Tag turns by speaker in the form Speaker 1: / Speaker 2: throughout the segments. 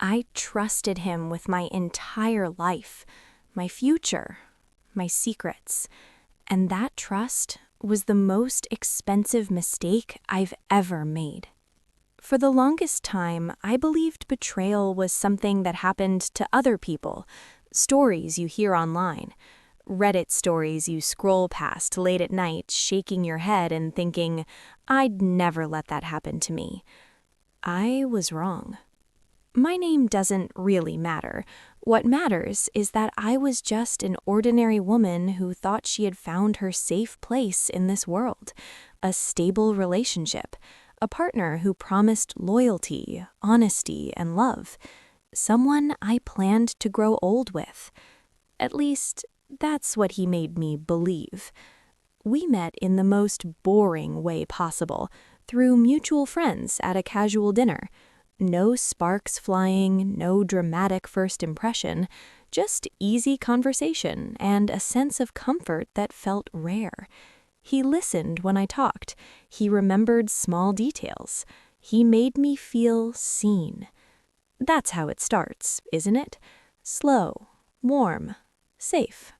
Speaker 1: I trusted him with my entire life, my future, my secrets, and that trust was the most expensive mistake I've ever made. For the longest time, I believed betrayal was something that happened to other people, stories you hear online, Reddit stories you scroll past late at night, shaking your head and thinking, I'd never let that happen to me. I was wrong. My name doesn't really matter. What matters is that I was just an ordinary woman who thought she had found her safe place in this world, a stable relationship, a partner who promised loyalty, honesty, and love, someone I planned to grow old with. At least, that's what he made me believe. We met in the most boring way possible, through mutual friends at a casual dinner. No sparks flying, no dramatic first impression, just easy conversation and a sense of comfort that felt rare. He listened when I talked. He remembered small details. He made me feel seen. That's how it starts, isn't it? Slow, warm, safe.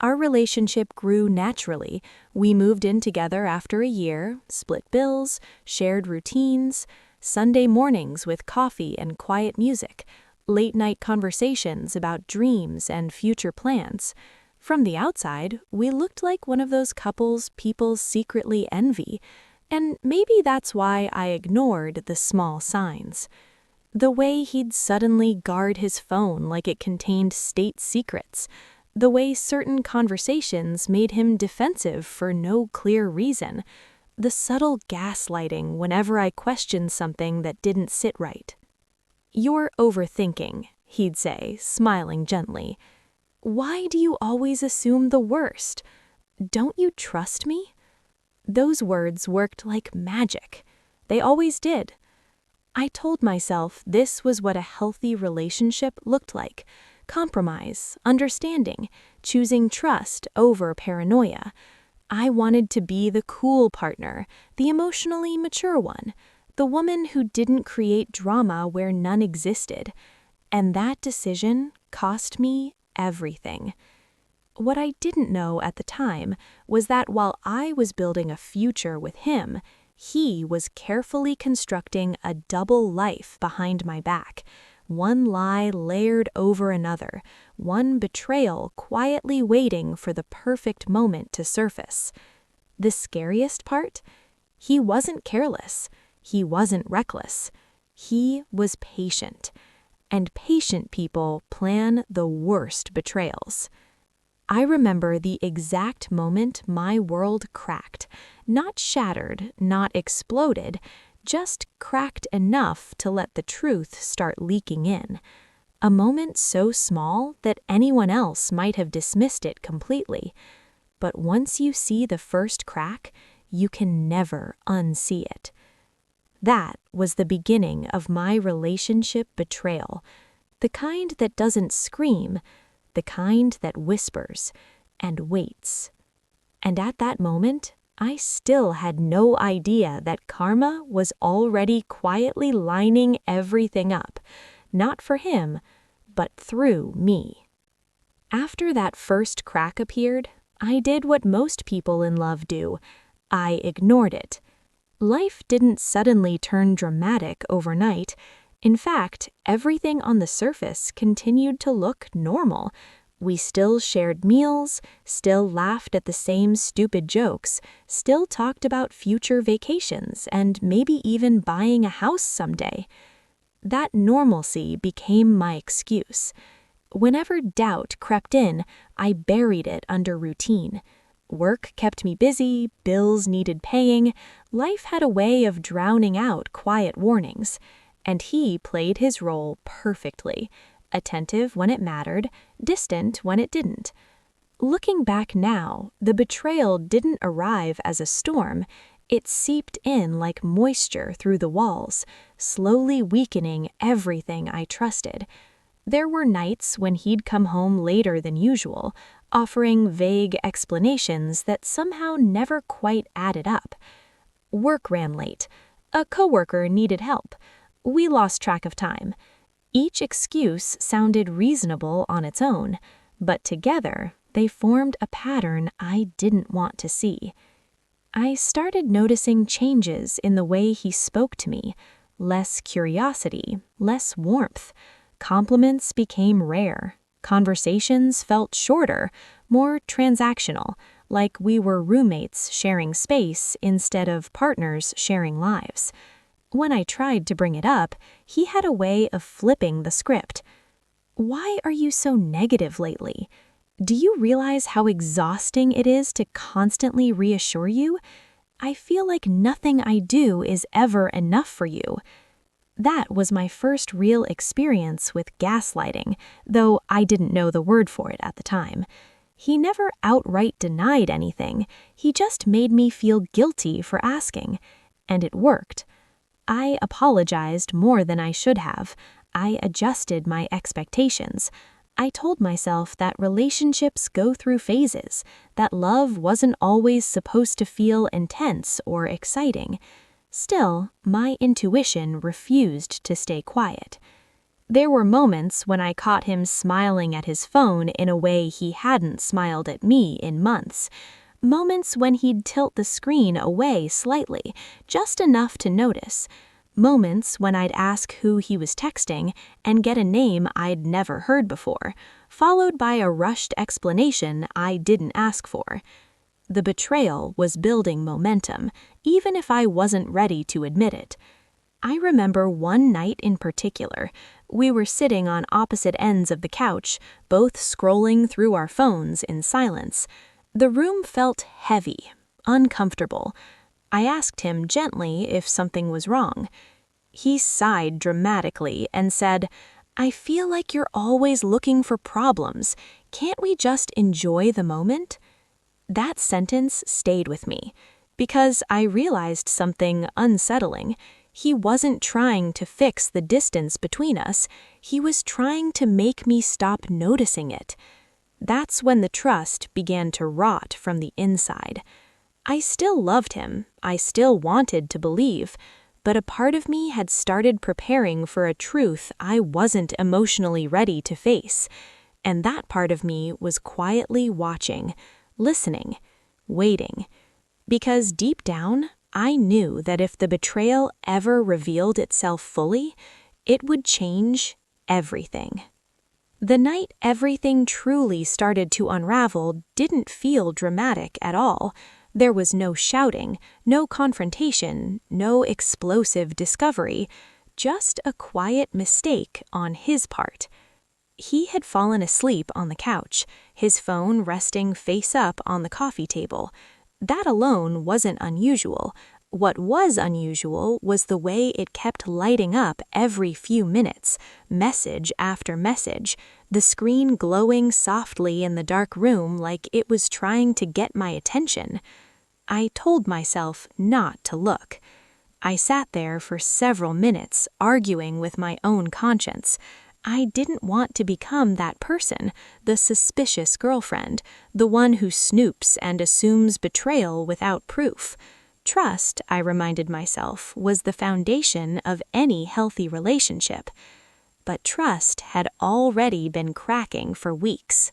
Speaker 1: Our relationship grew naturally. We moved in together after a year, split bills, shared routines, Sunday mornings with coffee and quiet music, late-night conversations about dreams and future plans. From the outside, we looked like one of those couples people secretly envy, and maybe that's why I ignored the small signs. The way he'd suddenly guard his phone like it contained state secrets, the way certain conversations made him defensive for no clear reason, the subtle gaslighting whenever I questioned something that didn't sit right. "You're overthinking," he'd say, smiling gently. "Why do you always assume the worst? Don't you trust me?" Those words worked like magic. They always did. I told myself this was what a healthy relationship looked like: compromise, understanding, choosing trust over paranoia. I wanted to be the cool partner, the emotionally mature one, the woman who didn't create drama where none existed. And that decision cost me everything. What I didn't know at the time was that while I was building a future with him, he was carefully constructing a double life behind my back. One lie layered over another, one betrayal quietly waiting for the perfect moment to surface. The scariest part? He wasn't careless. He wasn't reckless. He was patient. And patient people plan the worst betrayals. I remember the exact moment my world cracked. Not shattered, not exploded, just cracked enough to let the truth start leaking in. A moment so small that anyone else might have dismissed it completely. But once you see the first crack, you can never unsee it. That was the beginning of my relationship betrayal. The kind that doesn't scream, the kind that whispers and waits. And at that moment, I still had no idea that karma was already quietly lining everything up, not for him, but through me. After that first crack appeared, I did what most people in love do. I ignored it. Life didn't suddenly turn dramatic overnight. In fact, everything on the surface continued to look normal. We still shared meals, still laughed at the same stupid jokes, still talked about future vacations and maybe even buying a house someday. That normalcy became my excuse. Whenever doubt crept in, I buried it under routine. Work kept me busy, bills needed paying, life had a way of drowning out quiet warnings. And he played his role perfectly. Attentive when it mattered, distant when it didn't. Looking back now, the betrayal didn't arrive as a storm. It seeped in like moisture through the walls, slowly weakening everything I trusted. There were nights when he'd come home later than usual, offering vague explanations that somehow never quite added up. Work ran late. A coworker needed help. We lost track of time. Each excuse sounded reasonable on its own, but together they formed a pattern I didn't want to see. I started noticing changes in the way he spoke to me. Less curiosity, less warmth. Compliments became rare. Conversations felt shorter, more transactional, like we were roommates sharing space instead of partners sharing lives. When I tried to bring it up, he had a way of flipping the script. "Why are you so negative lately? Do you realize how exhausting it is to constantly reassure you? I feel like nothing I do is ever enough for you." That was my first real experience with gaslighting, though I didn't know the word for it at the time. He never outright denied anything, he just made me feel guilty for asking. And it worked. I apologized more than I should have. I adjusted my expectations. I told myself that relationships go through phases, that love wasn't always supposed to feel intense or exciting. Still, my intuition refused to stay quiet. There were moments when I caught him smiling at his phone in a way he hadn't smiled at me in months. Moments when he'd tilt the screen away slightly, just enough to notice. Moments when I'd ask who he was texting and get a name I'd never heard before, followed by a rushed explanation I didn't ask for. The betrayal was building momentum, even if I wasn't ready to admit it. I remember one night in particular. We were sitting on opposite ends of the couch, both scrolling through our phones in silence. The room felt heavy, uncomfortable. I asked him gently if something was wrong. He sighed dramatically and said, "I feel like you're always looking for problems. Can't we just enjoy the moment?" That sentence stayed with me, because I realized something unsettling. He wasn't trying to fix the distance between us, he was trying to make me stop noticing it. That's when the trust began to rot from the inside. I still loved him, I still wanted to believe, but a part of me had started preparing for a truth I wasn't emotionally ready to face. And that part of me was quietly watching, listening, waiting. Because deep down, I knew that if the betrayal ever revealed itself fully, it would change everything. The night everything truly started to unravel didn't feel dramatic at all. There was no shouting, no confrontation, no explosive discovery, just a quiet mistake on his part. He had fallen asleep on the couch, his phone resting face up on the coffee table. That alone wasn't unusual. What was unusual was the way it kept lighting up every few minutes, message after message, the screen glowing softly in the dark room like it was trying to get my attention. I told myself not to look. I sat there for several minutes, arguing with my own conscience. I didn't want to become that person, the suspicious girlfriend, the one who snoops and assumes betrayal without proof. Trust, I reminded myself, was the foundation of any healthy relationship. But trust had already been cracking for weeks.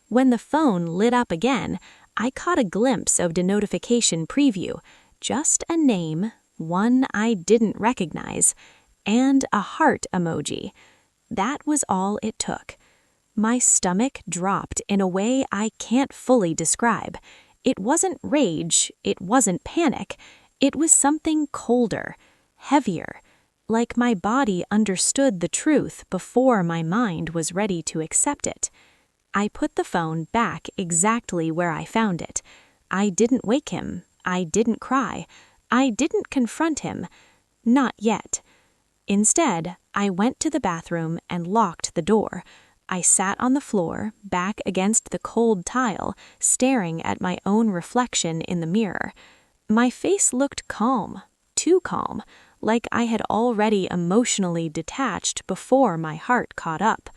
Speaker 1: When the phone lit up again, I caught a glimpse of the notification preview, just a name, one I didn't recognize, and a heart emoji. That was all it took. My stomach dropped in a way I can't fully describe. It wasn't rage, it wasn't panic, it was something colder, heavier, like my body understood the truth before my mind was ready to accept it. I put the phone back exactly where I found it. I didn't wake him, I didn't cry, I didn't confront him. Not yet. Instead, I went to the bathroom and locked the door. I sat on the floor, back against the cold tile, staring at my own reflection in the mirror. My face looked calm, too calm, like I had already emotionally detached before my heart caught up.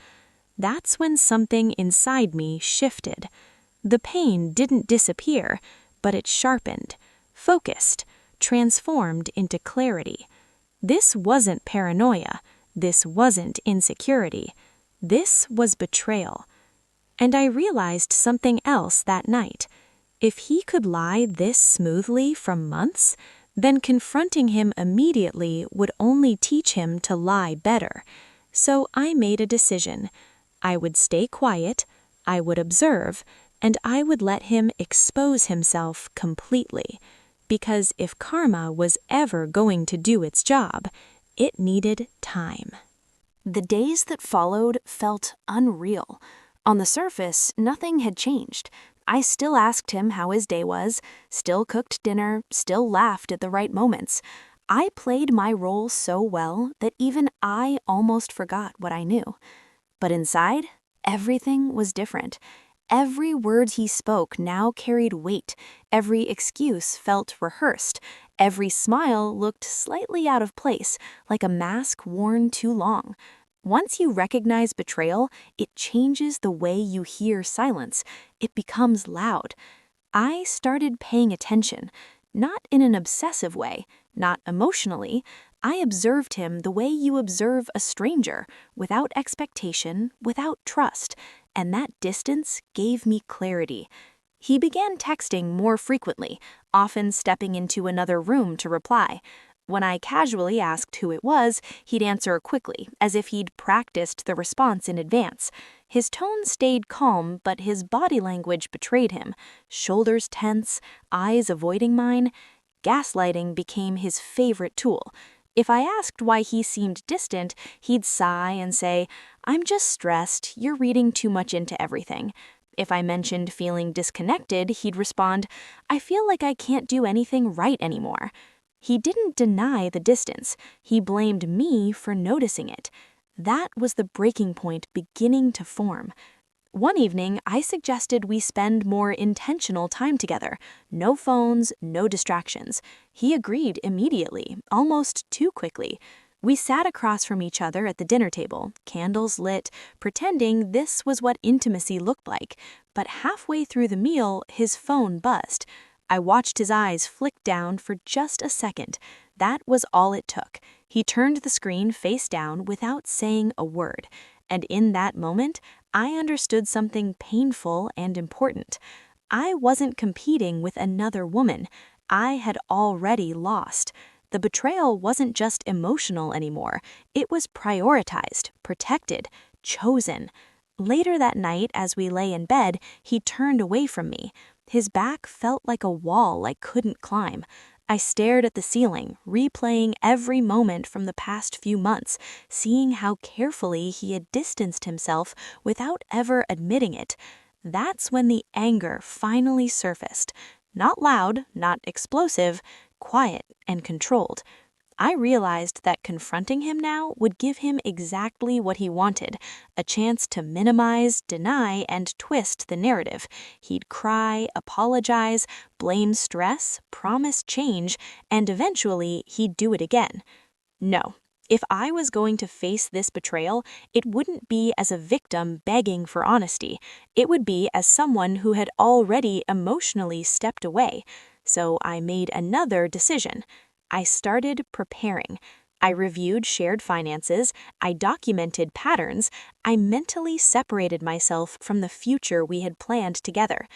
Speaker 1: That's when something inside me shifted. The pain didn't disappear, but it sharpened, focused, transformed into clarity. This wasn't paranoia. This wasn't insecurity. This was betrayal. And I realized something else that night. If he could lie this smoothly for months, then confronting him immediately would only teach him to lie better. So I made a decision. I would stay quiet, I would observe, and I would let him expose himself completely. Because if karma was ever going to do its job, it needed time. The days that followed felt unreal. On the surface, nothing had changed. I still asked him how his day was, still cooked dinner, still laughed at the right moments. I played my role so well that even I almost forgot what I knew. But inside, everything was different. Every word he spoke now carried weight. Every excuse felt rehearsed. Every smile looked slightly out of place, like a mask worn too long. Once you recognize betrayal, it changes the way you hear silence. It becomes loud. I started paying attention, not in an obsessive way, not emotionally. I observed him the way you observe a stranger, without expectation, without trust, and that distance gave me clarity. He began texting more frequently, often stepping into another room to reply. When I casually asked who it was, he'd answer quickly, as if he'd practiced the response in advance. His tone stayed calm, but his body language betrayed him. Shoulders tense, eyes avoiding mine. Gaslighting became his favorite tool. If I asked why he seemed distant, he'd sigh and say, "I'm just stressed, you're reading too much into everything." If I mentioned feeling disconnected, he'd respond, "I feel like I can't do anything right anymore." He didn't deny the distance. He blamed me for noticing it. That was the breaking point beginning to form. One evening, I suggested we spend more intentional time together. No phones, no distractions. He agreed immediately, almost too quickly. We sat across from each other at the dinner table, candles lit, pretending this was what intimacy looked like. But halfway through the meal, his phone buzzed. I watched his eyes flick down for just a second. That was all it took. He turned the screen face down without saying a word. And in that moment, I understood something painful and important. I wasn't competing with another woman. I had already lost. The betrayal wasn't just emotional anymore. It was prioritized, protected, chosen. Later that night, as we lay in bed, he turned away from me. His back felt like a wall I couldn't climb. I stared at the ceiling, replaying every moment from the past few months, seeing how carefully he had distanced himself without ever admitting it. That's when the anger finally surfaced. Not loud, not explosive, quiet and controlled. I realized that confronting him now would give him exactly what he wanted, a chance to minimize, deny, and twist the narrative. He'd cry, apologize, blame stress, promise change, and eventually he'd do it again. No. If I was going to face this betrayal, it wouldn't be as a victim begging for honesty. It would be as someone who had already emotionally stepped away. So I made another decision. I started preparing. I reviewed shared finances, I documented patterns, I mentally separated myself from the future we had planned together.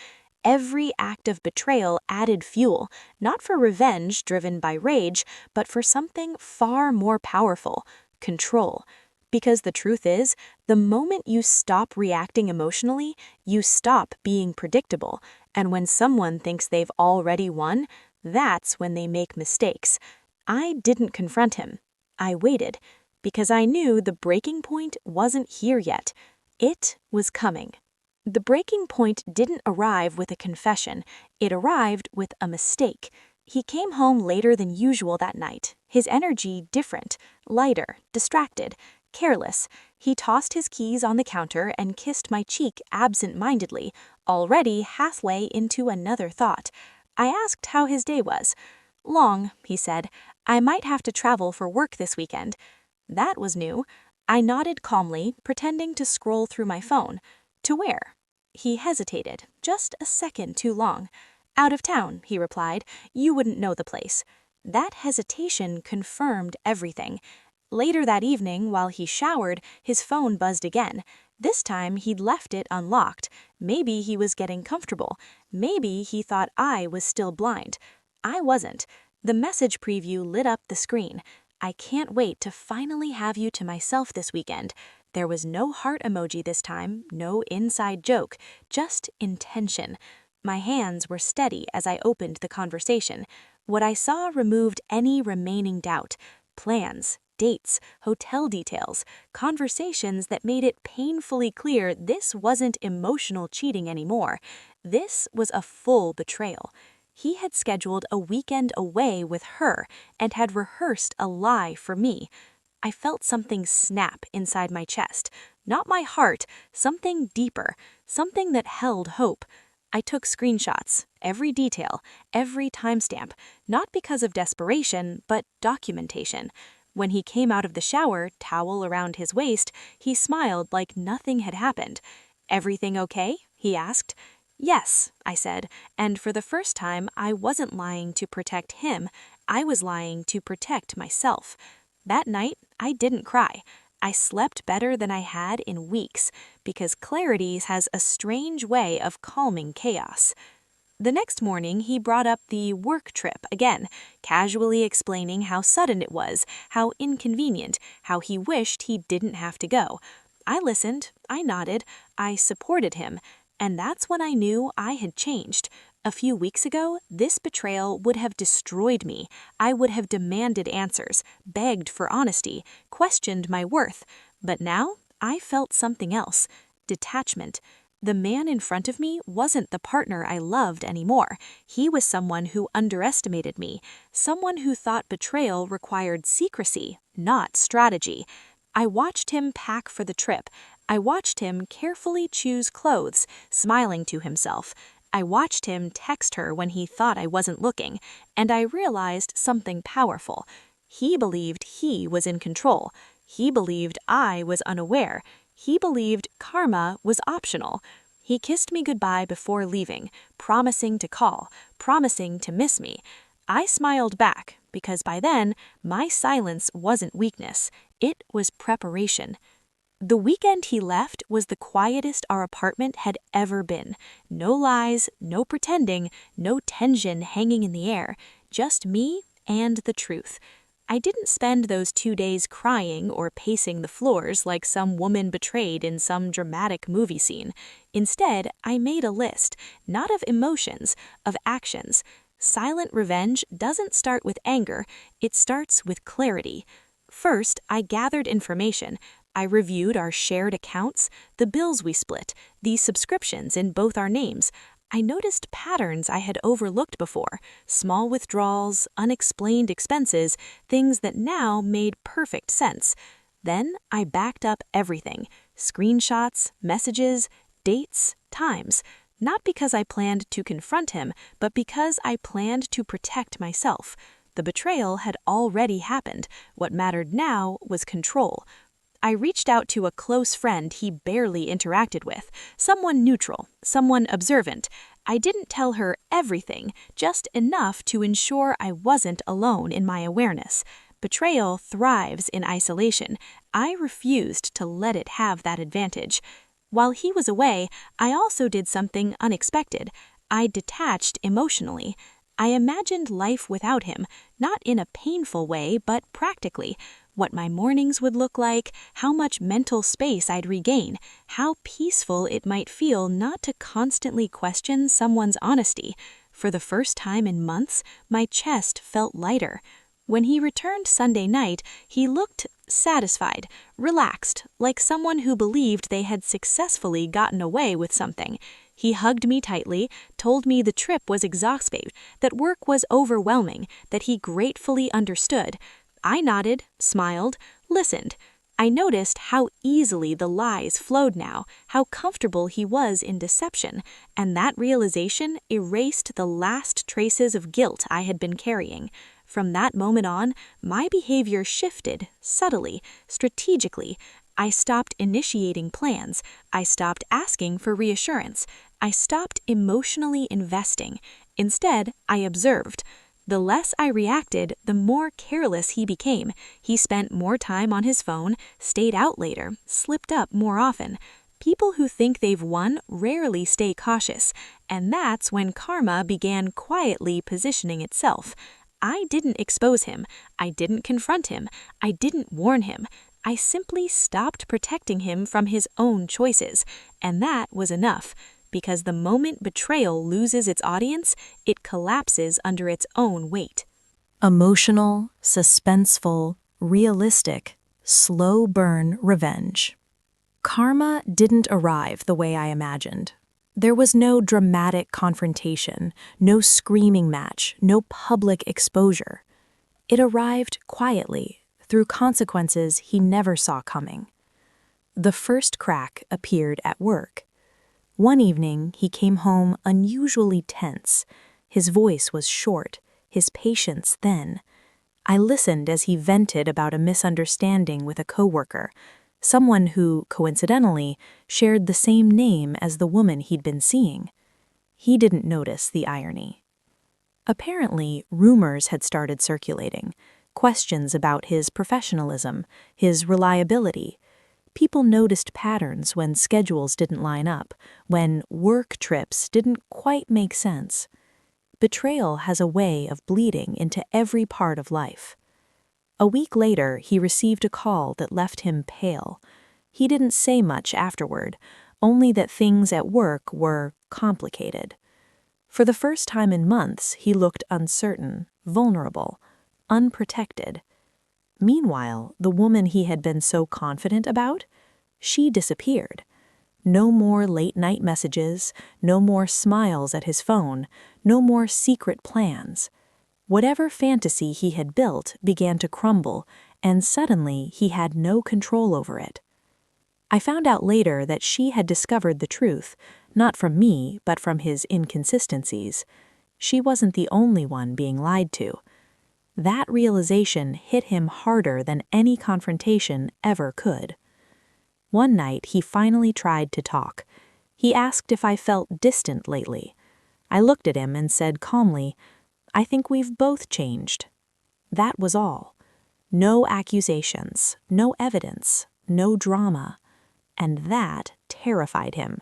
Speaker 1: Every act of betrayal added fuel, not for revenge driven by rage, but for something far more powerful: control. Because the truth is, the moment you stop reacting emotionally, you stop being predictable. And when someone thinks they've already won, that's when they make mistakes. I didn't confront him. I waited, because I knew the breaking point wasn't here yet. It was coming. The breaking point didn't arrive with a confession. It arrived with a mistake. He came home later than usual that night, his energy different, lighter, distracted, careless. He tossed his keys on the counter and kissed my cheek absent-mindedly, already halfway into another thought. I asked how his day was. "Long," he said. "I might have to travel for work this weekend." That was new. I nodded calmly, pretending to scroll through my phone. "To where?" He hesitated, just a second too long. "Out of town," he replied. "You wouldn't know the place." That hesitation confirmed everything. Later that evening, while he showered, his phone buzzed again. This time, he'd left it unlocked. Maybe he was getting comfortable. Maybe he thought I was still blind. I wasn't. The message preview lit up the screen. "I can't wait to finally have you to myself this weekend." There was no heart emoji this time, no inside joke, just intention. My hands were steady as I opened the conversation. What I saw removed any remaining doubt. Plans, dates, hotel details, conversations that made it painfully clear this wasn't emotional cheating anymore. This was a full betrayal. He had scheduled a weekend away with her and had rehearsed a lie for me. I felt something snap inside my chest. Not my heart, something deeper, something that held hope. I took screenshots, every detail, every timestamp, not because of desperation, but documentation. When he came out of the shower, towel around his waist, he smiled like nothing had happened. "Everything okay?" he asked. "Yes," I said, and for the first time, I wasn't lying to protect him. I was lying to protect myself. That night, I didn't cry. I slept better than I had in weeks, because clarity has a strange way of calming chaos. The next morning, he brought up the work trip again, casually explaining how sudden it was, how inconvenient, how he wished he didn't have to go. I listened, I nodded, I supported him, and that's when I knew I had changed. A few weeks ago, this betrayal would have destroyed me. I would have demanded answers, begged for honesty, questioned my worth. But now, I felt something else. Detachment. The man in front of me wasn't the partner I loved anymore. He was someone who underestimated me, someone who thought betrayal required secrecy, not strategy. I watched him pack for the trip. I watched him carefully choose clothes, smiling to himself. I watched him text her when he thought I wasn't looking, and I realized something powerful. He believed he was in control. He believed I was unaware. He believed karma was optional. He kissed me goodbye before leaving, promising to call, promising to miss me. I smiled back, because by then, my silence wasn't weakness. It was preparation. The weekend he left was the quietest our apartment had ever been. No lies, no pretending, no tension hanging in the air. Just me and the truth. I didn't spend those 2 days crying or pacing the floors like some woman betrayed in some dramatic movie scene. Instead, I made a list, not of emotions, of actions. Silent revenge doesn't start with anger, it starts with clarity. First, I gathered information. I reviewed our shared accounts, the bills we split, the subscriptions in both our names. I noticed patterns I had overlooked before, small withdrawals, unexplained expenses, things that now made perfect sense. Then I backed up everything, screenshots, messages, dates, times. Not because I planned to confront him, but because I planned to protect myself. The betrayal had already happened. What mattered now was control. I reached out to a close friend he barely interacted with, someone neutral, someone observant. I didn't tell her everything, just enough to ensure I wasn't alone in my awareness. Betrayal thrives in isolation. I refused to let it have that advantage. While he was away, I also did something unexpected. I detached emotionally. I imagined life without him, not in a painful way, but practically. What my mornings would look like, how much mental space I'd regain, how peaceful it might feel not to constantly question someone's honesty. For the first time in months, my chest felt lighter. When he returned Sunday night, he looked satisfied, relaxed, like someone who believed they had successfully gotten away with something. He hugged me tightly, told me the trip was exhausting, that work was overwhelming, that he gratefully understood. I nodded, smiled, listened. I noticed how easily the lies flowed now, how comfortable he was in deception, and that realization erased the last traces of guilt I had been carrying. From that moment on, my behavior shifted, subtly, strategically. I stopped initiating plans. I stopped asking for reassurance. I stopped emotionally investing. Instead, I observed.
Speaker 2: The less I reacted, the more careless he became. He spent more time on his phone, stayed out later, slipped up more often. People who think they've won rarely stay cautious, and that's when karma began quietly positioning itself. I didn't expose him, I didn't confront him, I didn't warn him. I simply stopped protecting him from his own choices, and that was enough. Because the moment betrayal loses its audience, it collapses under its own weight.
Speaker 1: Emotional, suspenseful, realistic, slow burn revenge. Karma didn't arrive the way I imagined. There was no dramatic confrontation, no screaming match, no public exposure. It arrived quietly, through consequences he never saw coming. The first crack appeared at work. One evening, he came home unusually tense. His voice was short, his patience thin. I listened as he vented about a misunderstanding with a coworker, someone who, coincidentally, shared the same name as the woman he'd been seeing. He didn't notice the irony. Apparently, rumors had started circulating, questions about his professionalism, his reliability. People noticed patterns when schedules didn't line up, when work trips didn't quite make sense. Betrayal has a way of bleeding into every part of life. A week later, he received a call that left him pale. He didn't say much afterward, only that things at work were complicated. For the first time in months, he looked uncertain, vulnerable, unprotected. Meanwhile, the woman he had been so confident about, she disappeared. No more late-night messages, no more smiles at his phone, no more secret plans. Whatever fantasy he had built began to crumble, and suddenly he had no control over it. I found out later that she had discovered the truth, not from me, but from his inconsistencies. She wasn't the only one being lied to. That realization hit him harder than any confrontation ever could. One night, he finally tried to talk. He asked if I felt distant lately. I looked at him and said calmly, "I think we've both changed." That was all. No accusations, no evidence, no drama. And that terrified him,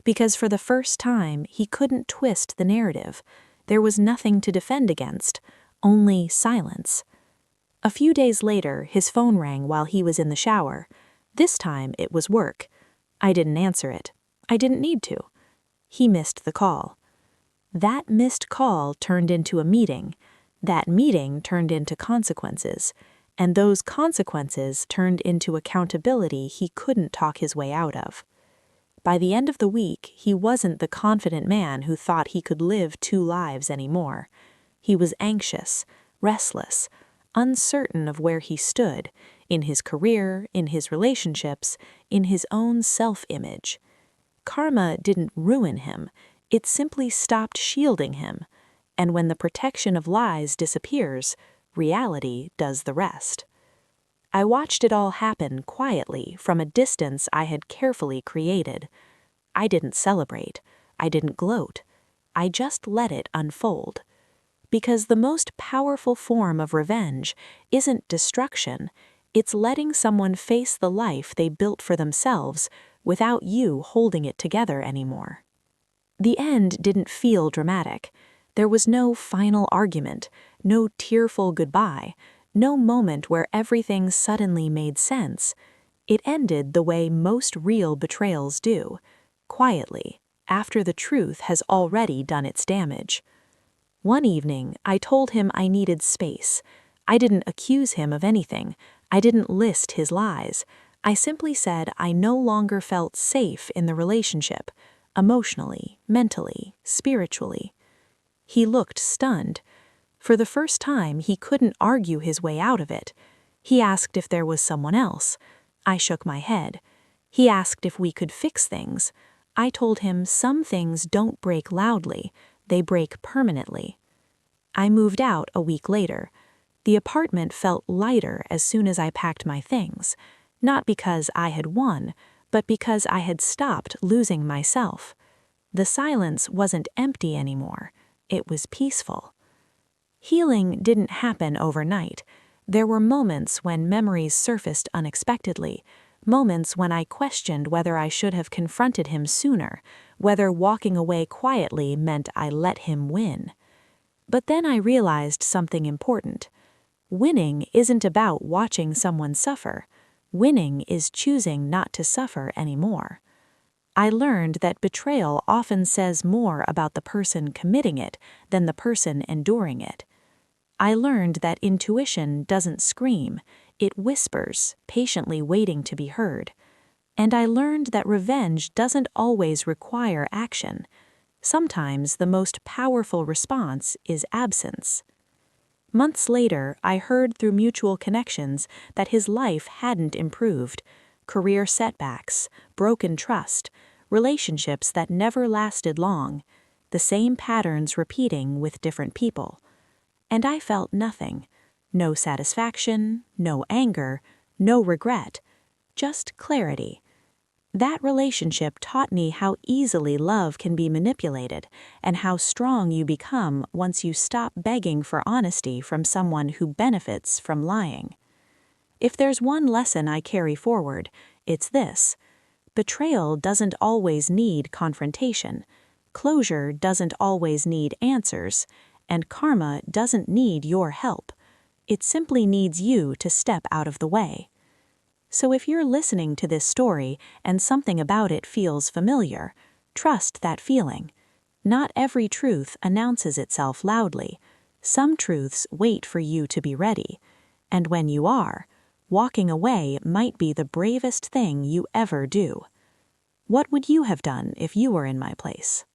Speaker 1: because for the first time, he couldn't twist the narrative. There was nothing to defend against, only silence. A few days later, his phone rang while he was in the shower. This time, it was work. I didn't answer it. I didn't need to. He missed the call. That missed call turned into a meeting. That meeting turned into consequences. And those consequences turned into accountability he couldn't talk his way out of. By the end of the week, he wasn't the confident man who thought he could live two lives anymore. He was anxious, restless, uncertain of where he stood, in his career, in his relationships, in his own self-image. Karma didn't ruin him, it simply stopped shielding him. And when the protection of lies disappears, reality does the rest. I watched it all happen quietly from a distance I had carefully created. I didn't celebrate. I didn't gloat. I just let it unfold. Because the most powerful form of revenge isn't destruction, it's letting someone face the life they built for themselves without you holding it together anymore. The end didn't feel dramatic. There was no final argument, no tearful goodbye, no moment where everything suddenly made sense. It ended the way most real betrayals do, quietly, after the truth has already done its damage. One evening, I told him I needed space. I didn't accuse him of anything. I didn't list his lies. I simply said I no longer felt safe in the relationship, emotionally, mentally, spiritually. He looked stunned. For the first time, he couldn't argue his way out of it. He asked if there was someone else. I shook my head. He asked if we could fix things. I told him some things don't break loudly, they break permanently. I moved out a week later. The apartment felt lighter as soon as I packed my things, not because I had won, but because I had stopped losing myself. The silence wasn't empty anymore. It was peaceful.
Speaker 2: Healing didn't happen overnight. There were moments when memories surfaced unexpectedly, moments when I questioned whether I should have confronted him sooner, whether walking away quietly meant I let him win. But then I realized something important. Winning isn't about watching someone suffer. Winning is choosing not to suffer anymore. I learned that betrayal often says more about the person committing it than the person enduring it. I learned that intuition doesn't scream, it whispers, patiently waiting to be heard. And I learned that revenge doesn't always require action. Sometimes the most powerful response is absence. Months later, I heard through mutual connections that his life hadn't improved. Career setbacks, broken trust, relationships that never lasted long, the same patterns repeating with different people. And I felt nothing. No satisfaction, no anger, no regret, just clarity. That relationship taught me how easily love can be manipulated and how strong you become once you stop begging for honesty from someone who benefits from lying. If there's one lesson I carry forward, it's this. Betrayal doesn't always need confrontation. Closure doesn't always need answers. And karma doesn't need your help. It simply needs you to step out of the way. So if you're listening to this story and something about it feels familiar, trust that feeling. Not every truth announces itself loudly. Some truths wait for you to be ready. And when you are, walking away might be the bravest thing you ever do. What would you have done if you were in my place?